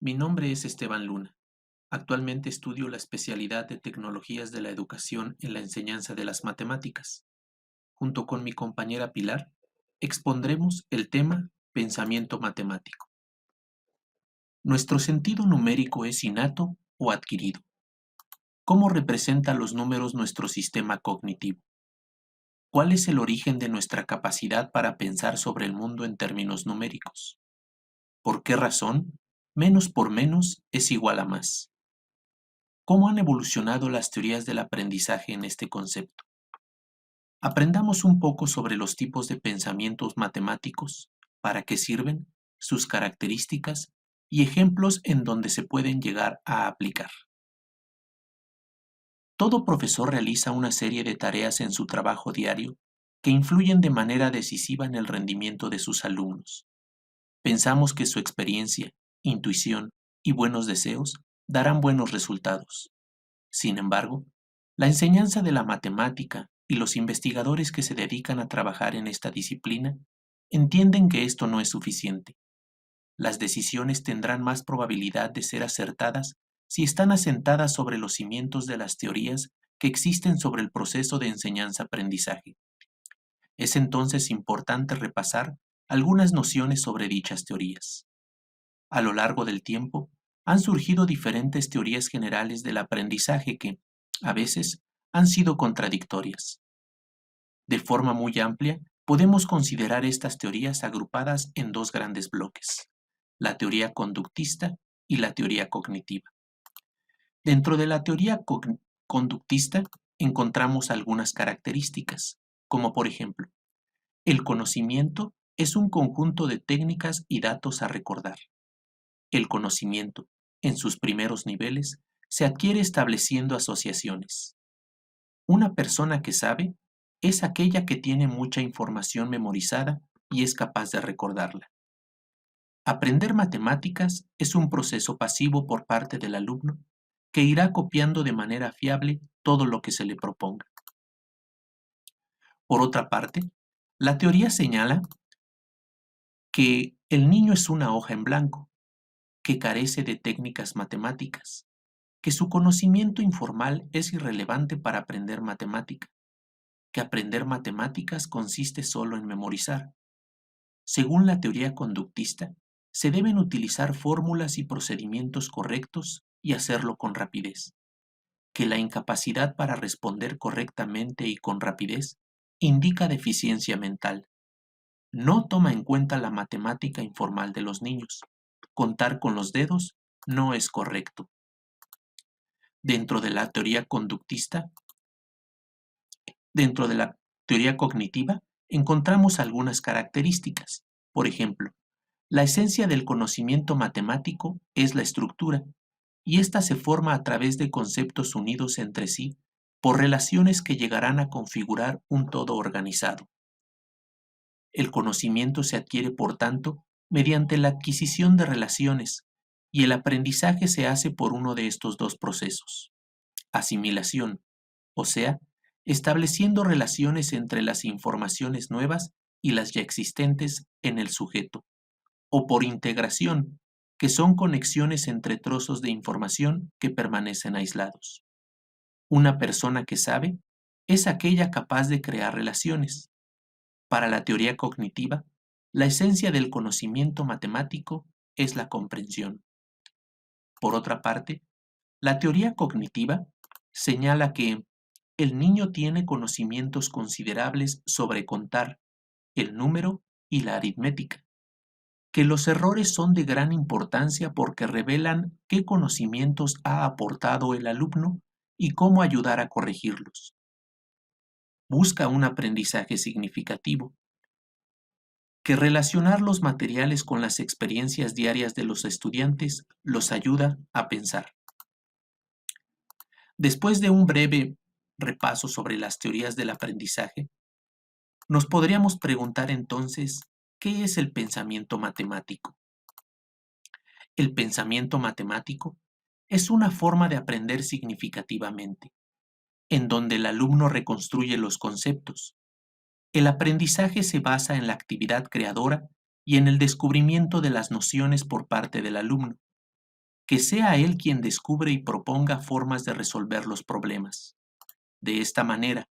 Mi nombre es Esteban Luna. Actualmente estudio la especialidad de Tecnologías de la Educación en la enseñanza de las matemáticas. Junto con mi compañera Pilar, expondremos el tema pensamiento matemático. ¿Nuestro sentido numérico es innato o adquirido? ¿Cómo representa los números nuestro sistema cognitivo? ¿Cuál es el origen de nuestra capacidad para pensar sobre el mundo en términos numéricos? ¿Por qué razón menos por menos es igual a más? ¿Cómo han evolucionado las teorías del aprendizaje en este concepto? Aprendamos un poco sobre los tipos de pensamientos matemáticos, para qué sirven, sus características y ejemplos en donde se pueden llegar a aplicar. Todo profesor realiza una serie de tareas en su trabajo diario que influyen de manera decisiva en el rendimiento de sus alumnos. Pensamos que su experiencia, intuición y buenos deseos darán buenos resultados. Sin embargo, la enseñanza de la matemática y los investigadores que se dedican a trabajar en esta disciplina entienden que esto no es suficiente. Las decisiones tendrán más probabilidad de ser acertadas si están asentadas sobre los cimientos de las teorías que existen sobre el proceso de enseñanza-aprendizaje. Es entonces importante repasar algunas nociones sobre dichas teorías. A lo largo del tiempo, han surgido diferentes teorías generales del aprendizaje que, a veces, han sido contradictorias. De forma muy amplia, podemos considerar estas teorías agrupadas en dos grandes bloques: la teoría conductista y la teoría cognitiva. Dentro de la teoría conductista encontramos algunas características, como por ejemplo, el conocimiento es un conjunto de técnicas y datos a recordar. El conocimiento, en sus primeros niveles, se adquiere estableciendo asociaciones. Una persona que sabe es aquella que tiene mucha información memorizada y es capaz de recordarla. Aprender matemáticas es un proceso pasivo por parte del alumno que irá copiando de manera fiable todo lo que se le proponga. Por otra parte, la teoría señala que el niño es una hoja en blanco, que carece de técnicas matemáticas, que su conocimiento informal es irrelevante para aprender matemática, que aprender matemáticas consiste solo en memorizar. Según la teoría conductista, se deben utilizar fórmulas y procedimientos correctos y hacerlo con rapidez, que la incapacidad para responder correctamente y con rapidez indica deficiencia mental. No toma en cuenta la matemática informal de los niños. Contar con los dedos no es correcto. Dentro de la teoría conductista, dentro de la teoría cognitiva, encontramos algunas características. Por ejemplo, la esencia del conocimiento matemático es la estructura, y ésta se forma a través de conceptos unidos entre sí por relaciones que llegarán a configurar un todo organizado. El conocimiento se adquiere, por tanto, mediante la adquisición de relaciones, y el aprendizaje se hace por uno de estos dos procesos: asimilación, o sea, estableciendo relaciones entre las informaciones nuevas y las ya existentes en el sujeto, o por integración, que son conexiones entre trozos de información que permanecen aislados. Una persona que sabe es aquella capaz de crear relaciones. Para la teoría cognitiva, la esencia del conocimiento matemático es la comprensión. Por otra parte, la teoría cognitiva señala que el niño tiene conocimientos considerables sobre contar, el número y la aritmética, que los errores son de gran importancia porque revelan qué conocimientos ha aportado el alumno y cómo ayudar a corregirlos. Busca un aprendizaje significativo, que relacionar los materiales con las experiencias diarias de los estudiantes los ayuda a pensar. Después de un breve repaso sobre las teorías del aprendizaje, nos podríamos preguntar entonces, ¿qué es el pensamiento matemático? El pensamiento matemático es una forma de aprender significativamente, en donde el alumno reconstruye los conceptos. El aprendizaje se basa en la actividad creadora y en el descubrimiento de las nociones por parte del alumno. que sea él quien descubre y proponga formas de resolver los problemas. De esta manera,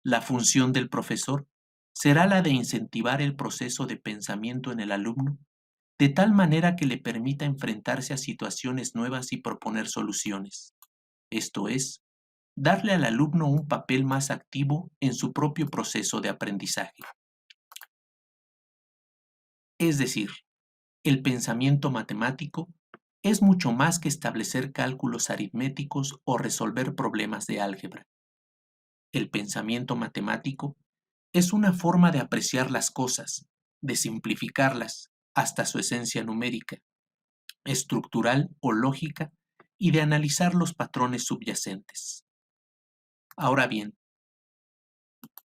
la función del profesor será la de incentivar el proceso de pensamiento en el alumno, de tal manera que le permita enfrentarse a situaciones nuevas y proponer soluciones. Esto es, darle al alumno un papel más activo en su propio proceso de aprendizaje. Es decir, el pensamiento matemático es mucho más que establecer cálculos aritméticos o resolver problemas de álgebra. El pensamiento matemático es una forma de apreciar las cosas, de simplificarlas hasta su esencia numérica, estructural o lógica, y de analizar los patrones subyacentes. Ahora bien,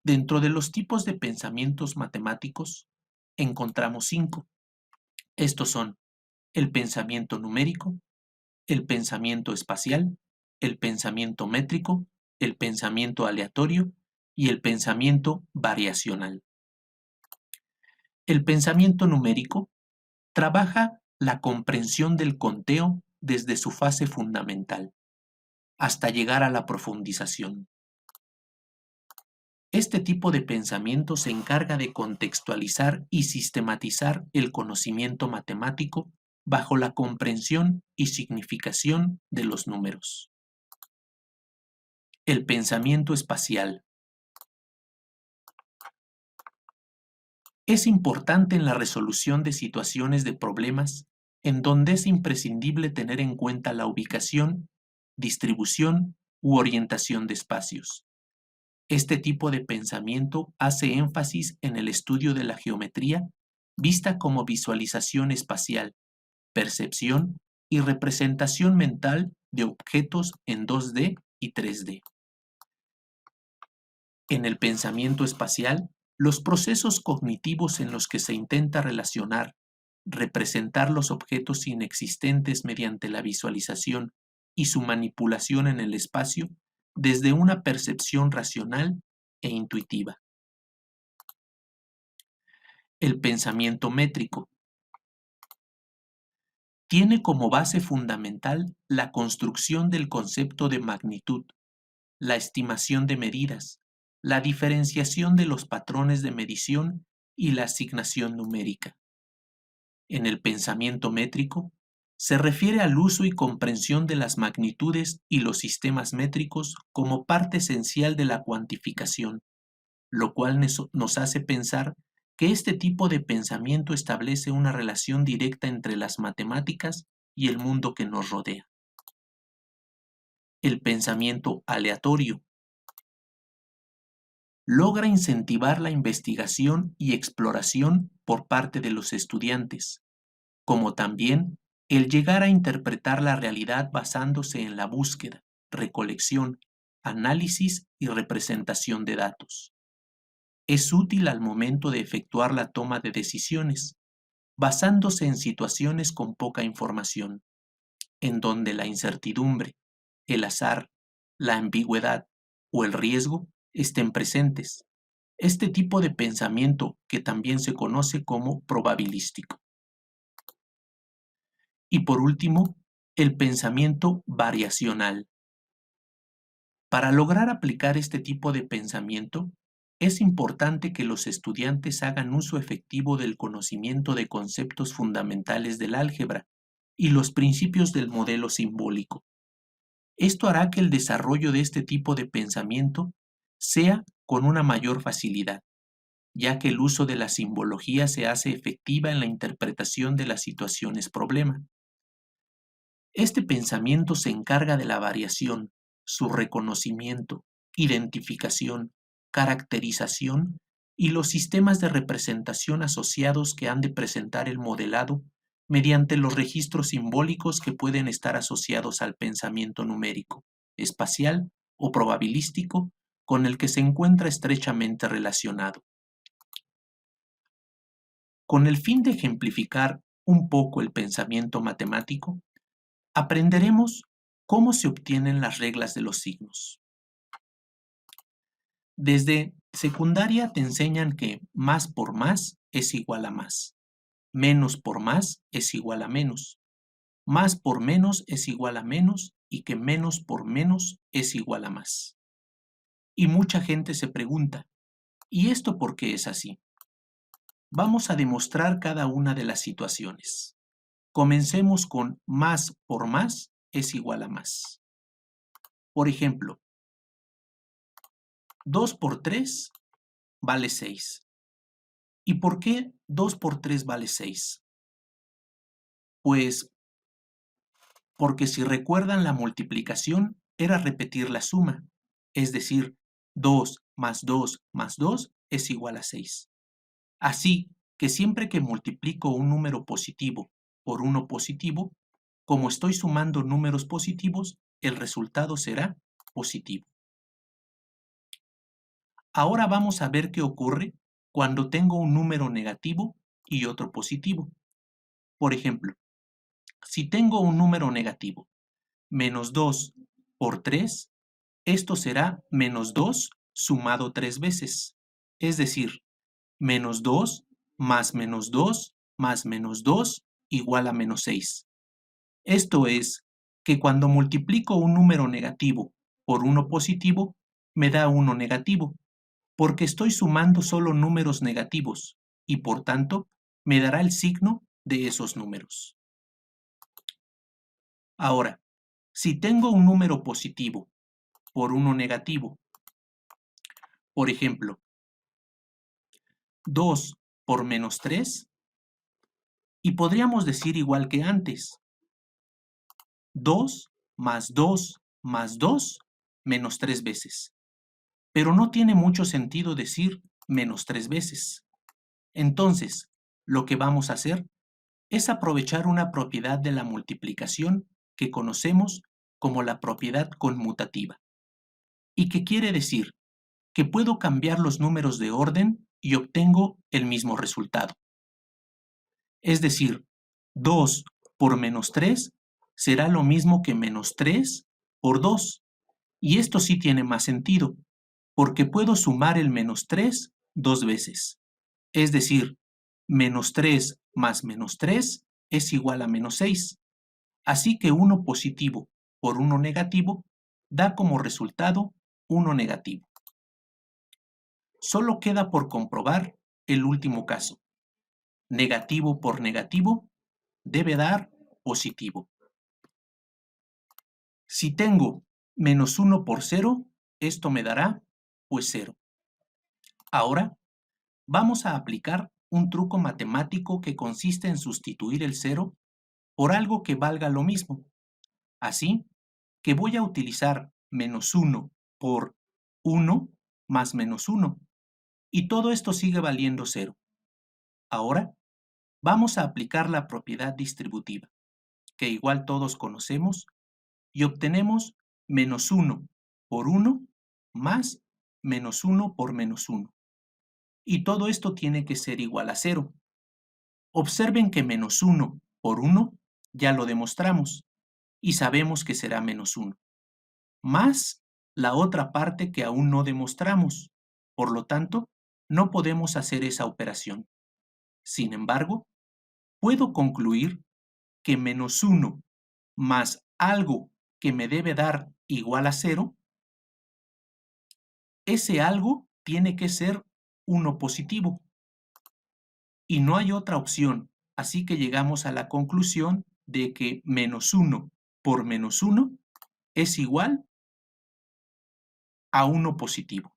dentro de los tipos de pensamientos matemáticos, encontramos 5. Estos son el pensamiento numérico, el pensamiento espacial, el pensamiento métrico, el pensamiento aleatorio y el pensamiento variacional. El pensamiento numérico trabaja la comprensión del conteo desde su fase fundamental, hasta llegar a la profundización. Este tipo de pensamiento se encarga de contextualizar y sistematizar el conocimiento matemático bajo la comprensión y significación de los números. El pensamiento espacial es importante en la resolución de situaciones de problemas en donde es imprescindible tener en cuenta la ubicación, distribución u orientación de espacios. Este tipo de pensamiento hace énfasis en el estudio de la geometría vista como visualización espacial, percepción y representación mental de objetos en 2D y 3D. En el pensamiento espacial, los procesos cognitivos en los que se intenta relacionar, representar los objetos inexistentes mediante la visualización y su manipulación en el espacio desde una percepción racional e intuitiva. El pensamiento métrico tiene como base fundamental la construcción del concepto de magnitud, la estimación de medidas, la diferenciación de los patrones de medición y la asignación numérica. En el pensamiento métrico, se refiere al uso y comprensión de las magnitudes y los sistemas métricos como parte esencial de la cuantificación, lo cual nos hace pensar que este tipo de pensamiento establece una relación directa entre las matemáticas y el mundo que nos rodea. El pensamiento aleatorio logra incentivar la investigación y exploración por parte de los estudiantes, como también el llegar a interpretar la realidad basándose en la búsqueda, recolección, análisis y representación de datos. Es útil al momento de efectuar la toma de decisiones, basándose en situaciones con poca información, en donde la incertidumbre, el azar, la ambigüedad o el riesgo estén presentes. Este tipo de pensamiento, que también se conoce como probabilístico. Y por último, el pensamiento variacional. Para lograr aplicar este tipo de pensamiento, es importante que los estudiantes hagan uso efectivo del conocimiento de conceptos fundamentales del álgebra y los principios del modelo simbólico. Esto hará que el desarrollo de este tipo de pensamiento sea con una mayor facilidad, ya que el uso de la simbología se hace efectiva en la interpretación de las situaciones problema. Este pensamiento se encarga de la variación, su reconocimiento, identificación, caracterización y los sistemas de representación asociados que han de presentar el modelado mediante los registros simbólicos que pueden estar asociados al pensamiento numérico, espacial o probabilístico con el que se encuentra estrechamente relacionado. Con el fin de ejemplificar un poco el pensamiento matemático, aprenderemos cómo se obtienen las reglas de los signos. Desde secundaria te enseñan que más por más es igual a más, menos por más es igual a menos, más por menos es igual a menos y que menos por menos es igual a más. Y mucha gente se pregunta, ¿y esto por qué es así? Vamos a demostrar cada una de las situaciones. Comencemos con más por más es igual a más. Por ejemplo, 2 por 3 vale 6. ¿Y por qué 2 por 3 vale 6? Pues porque si recuerdan la multiplicación era repetir la suma, es decir, 2 más 2 más 2 es igual a 6. Así que siempre que multiplico un número positivo por uno positivo, como estoy sumando números positivos, el resultado será positivo. Ahora vamos a ver qué ocurre cuando tengo un número negativo y otro positivo. Por ejemplo, si tengo un número negativo, menos 2 por 3, esto será menos 2 sumado 3 veces. Es decir, menos 2 más menos 2 más menos 2 igual a menos 6. Esto es que cuando multiplico un número negativo por uno positivo, me da uno negativo, porque estoy sumando solo números negativos y por tanto me dará el signo de esos números. Ahora, si tengo un número positivo por uno negativo, por ejemplo, 2 por menos 3, y podríamos decir igual que antes, 2 más 2 más 2 menos 3 veces. Pero no tiene mucho sentido decir menos 3 veces. Entonces, lo que vamos a hacer es aprovechar una propiedad de la multiplicación que conocemos como la propiedad conmutativa. ¿Y qué quiere decir? Que puedo cambiar los números de orden y obtengo el mismo resultado. Es decir, 2 por menos 3 será lo mismo que menos 3 por 2. Y esto sí tiene más sentido, porque puedo sumar el menos 3 dos veces. Es decir, menos 3 más menos 3 es igual a menos 6. Así que uno positivo por uno negativo da como resultado uno negativo. Solo queda por comprobar el último caso. Negativo por negativo debe dar positivo. Si tengo menos 1 por 0, esto me dará pues 0. Ahora vamos a aplicar un truco matemático que consiste en sustituir el 0 por algo que valga lo mismo. Así que voy a utilizar menos 1 por 1 más menos 1. Y todo esto sigue valiendo 0. Ahora vamos a aplicar la propiedad distributiva, que igual todos conocemos, y obtenemos menos 1 por 1 más menos 1 por menos 1. Y todo esto tiene que ser igual a 0. Observen que menos 1 por 1 ya lo demostramos y sabemos que será menos 1, más la otra parte que aún no demostramos. Por lo tanto, no podemos hacer esa operación. Sin embargo, puedo concluir que menos 1 más algo que me debe dar igual a 0, ese algo tiene que ser 1 positivo. Y no hay otra opción, así que llegamos a la conclusión de que menos 1 por menos 1 es igual a 1 positivo.